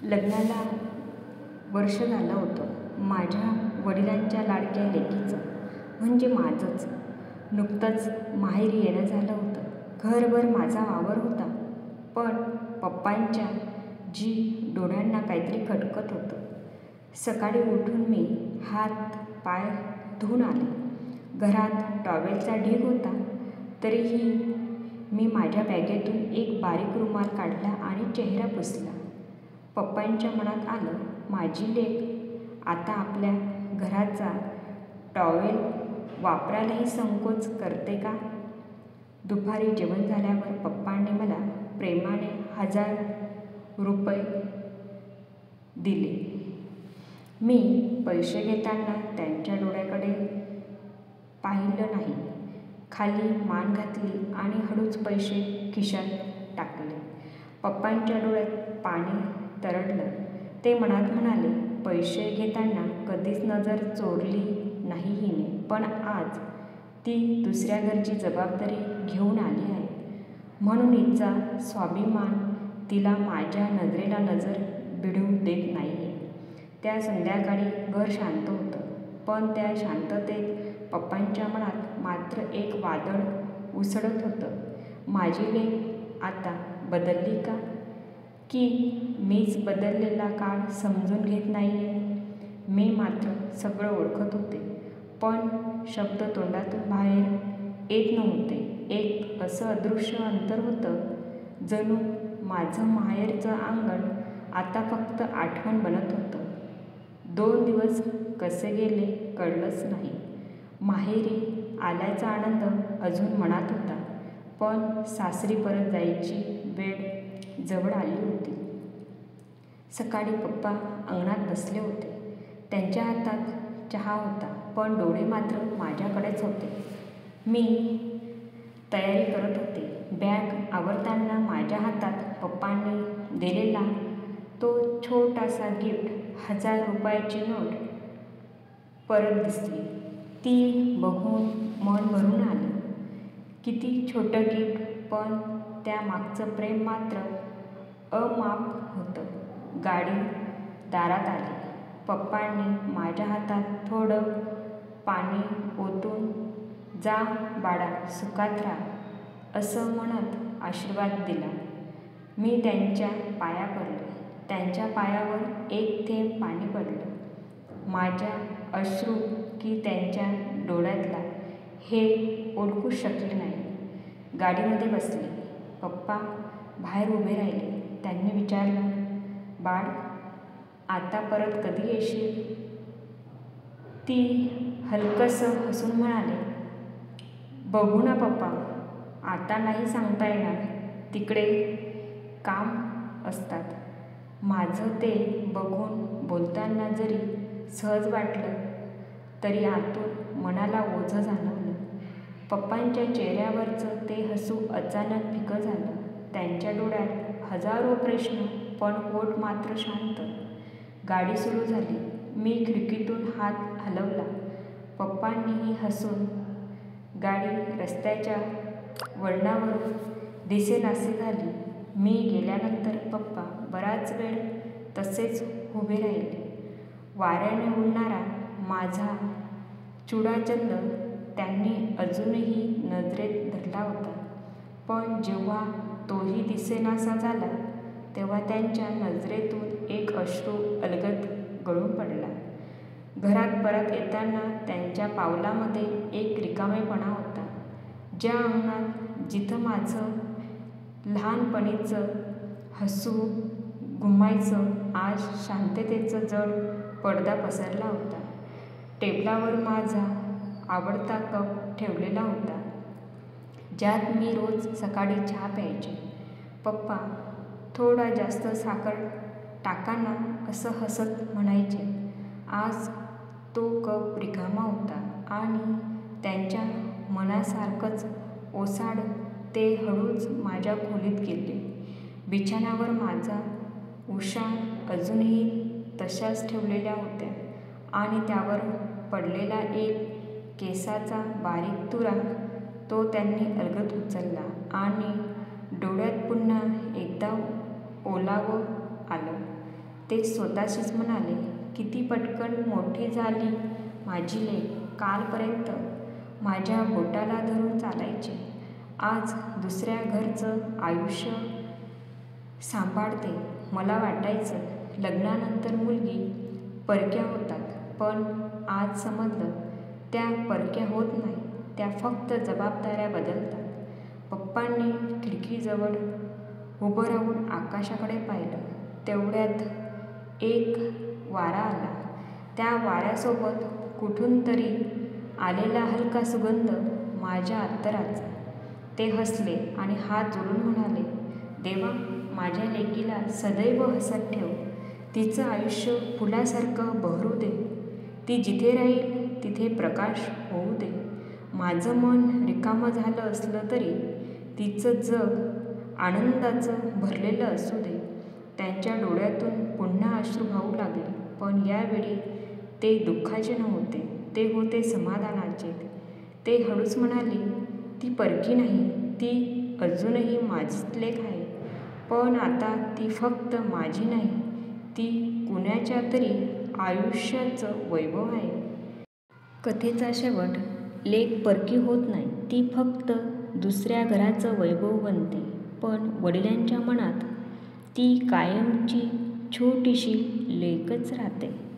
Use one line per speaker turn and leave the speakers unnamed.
लग्नाला वर्ष झालं होतं. माझ्या वडिलांच्या लाडक्या लेकीचं म्हणजे माझंच नुकतंच माहेरी येणं झालं होतं. घरभर माझा वावर होता, पण पप्पांच्या डोळ्यांना काहीतरी खटकत होतं. सकाळी उठून मी हात पाय धुवून आले. घरात टॉवेलचा ढीग होता, तरीही मी माझ्या बॅगेतून एक बारीक रुमाल काढला आणि चेहरा पुसला. पप्पांच्या मनात आलं, माझी लेक आता आपल्या घराचा टॉवेल वापरायलाही संकोच करते का? दुपारी जेवण झाल्यावर पप्पांनी मला प्रेमाने 1000 रुपये दिले. मी पैसे घेताना त्यांच्या डोळ्याकडे पाहिलं नाही. खाली मान घातली आणि हळूच पैसे खिशात टाकले. पप्पांच्या डोळ्यात पाणी तरळलं. ते मनात म्हणाले, पैसे घेताना कधीच नजर चोरली नाही हिने, पण आज ती दुसऱ्या घरची जबाबदारी घेऊन आली आहे, म्हणून हिचा स्वाभिमान तिला माझ्या नजरेला नजर भिडू देत नाहीये. त्या संध्याकाळी घर शांत होतं, पण त्या शांततेत पप्पांच्या मनात मात्र एक वादळ उसळत होतं. माझी लेक आता बदलली का? की मीच बदललेला काळ समजून घेत नाहीये? मी मात्र सगळं ओळखत होते, पण शब्द तोंडातून बाहेर येत नव्हते. एक असं अदृश्य अंतर होतं, जणू माझं माहेरचं अंगण आता फक्त आठवण बनत होतं. 2 दिवस कसे गेले कळलंच नाही. माहेरी आल्याचा आनंद अजून मनात होता, पण सासरी परत जायची वेळ जवळ आली होती. सकाळी पप्पा अंगणात बसले होते. त्यांच्या हातात चहा होता, पण डोळे मात्र माझ्याकडेच होते. मी तयारी करत होते. बॅग आवरताना माझ्या हातात पप्पांनी दिलेला तो छोटासा गिफ्ट 1000 रुपयाची नोट परत दिसली. ती बघून मन भरून आलं. किती छोटं गिफ्ट, पण त्या मागचं प्रेम मात्र अमाप होतं. गाडी दारात आली. पप्पांनी माझ्या हातात थोडं पाणी ओतून, जा बाळा, सुखात राहा असं म्हणत आशीर्वाद दिला. मी त्यांच्या पाया पडले. त्यांच्या पायावर एक थेंब पाणी पडलं. माझ्या अश्रू की त्यांच्या डोळ्यातला हे ओळखू शकले नाही. गाडीमध्ये बसले. पप्पा बाहेर उभे राहिले. त्यांनी विचारलं, बाळ, आता परत कधी येशील? ती हलकंसं हसून म्हणाले, बघू ना पप्पा, आता नाही सांगता येणार. तिकडे काम असतात. माझं ते बघून बोलताना जरी सहज वाटलं, तरी आतून मनाला ओझं जाणवलं. पप्पांच्या चेहऱ्यावरचं ते हसू अचानक फिकं झालं. त्यांच्या डोळ्यात हजारो प्रश्न, पण ओठ मात्र शांत. गाडी सुरू झाली. मी खिडकीतून हात हलवला. पप्पांनीही हसून गाडी रस्त्याच्या वळणावरून दिसेनाशी झाली. मी गेल्यानंतर पप्पा बराच वेळ तसेच उभे राहिले. वाऱ्याने उडणारा माझा चुडाचंद त्यांनी अजूनही नजरेत धरला होता, पण जेव्हा तोही दिसेनासा झाला, तेव्हा त्यांच्या नजरेतून एक अश्रू अलगद गळून पडला. घरात परत येताना त्यांच्या पावलामध्ये एक रिकामेपणा होता. ज्या अंगणात, जिथं माझं लहानपणीचं हसू घुमायचं, आज शांततेचा जड पडदा पसरला होता. टेबलावर माझा आवडता कप ठेवलेला होता, ज्यात मी रोज सकाळी चहा प्यायचे. पप्पा थोडा जास्त साखर टाका ना असं हसत म्हणायचे. आज तो कप रिकामा होता आणि त्यांच्या मनासारखंच ओसाड ते हळूच माझ्या खोलीत गेले. बिछाण्यावर माझा उषा अजूनही तशाच ठेवलेल्या होत्या आणि त्यावर पडलेला एक केसाचा बारीक तुरा तो त्यांनी अलगद उचलला आणि डोळ्यात पुन्हा एकदा ओलावं आलं. ते स्वतःशीच म्हणाले. किती पटकन मोठी झाली माझी लेक. कालपर्यंत माझ्या बोटाला धरून चालायची, आज दुसऱ्या घरचं आयुष्य सांभाळते. मला वाटायचं लग्नानंतर मुलगी परक्या होतात, पण आज समजलं त्या परक्या होत नाही, त्या फक्त जबाबदाऱ्या बदलतात. पप्पांनी खिडकीजवळ उभं राहून आकाशाकडे पाहिलं. तेवढ्यात एक वारा आला. त्या वाऱ्यासोबत कुठून तरी आलेला हलका सुगंध माझ्या अत्तराचा. ते हसले आणि हात जोडून म्हणाले, देवा, माझ्या लेकीला सदैव हसत ठेव. तिचं आयुष्य फुलासारखं बहरू दे. ती जिथे राहील तिथे प्रकाश होऊ दे. माझं मन रिकामं झालं असलं तरी तिचं जग आनंदाचं भरलेलं असू दे. त्यांच्या डोळ्यातून पुन्हा अश्रू वाहू लागले, पण यावेळी ते दुःखाचे नव्हते, ते होते समाधानाचे. ते हळूच म्हणाले, ती परकी नाही, ती अजूनही माझीच लेक आहे. पण आता ती फक्त माझी नाही, ती कुणाच्या तरी आयुष्याचं वैभव आहे. कथेचा शेवट. लेक परकी होत नाही, ती फक्त दुसऱ्या घराचं वैभव बनते. पण वडिलांच्या मनात ती कायमची छोटीशी लेकच राहते.